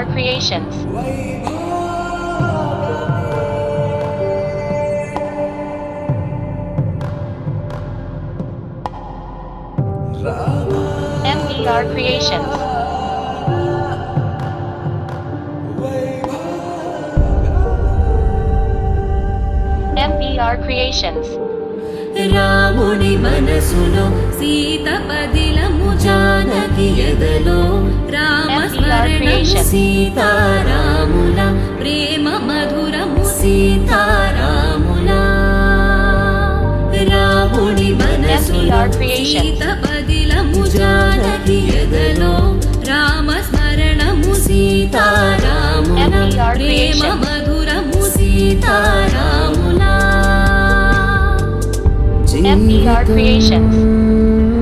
MBR Creations. MBR Creations. MBR Creations. రాముని మనసులో సీత పదిలము జానకి ఎదలో రామస్మరణము సీతారాముల ప్రేమ మధురము సీతారాముల రాముని మనసులో సీత పదిలము జానకి ఎదలో రామస్మరణము సీతారాముల ప్రేమ మధురము సీతారాముల MBR Creations.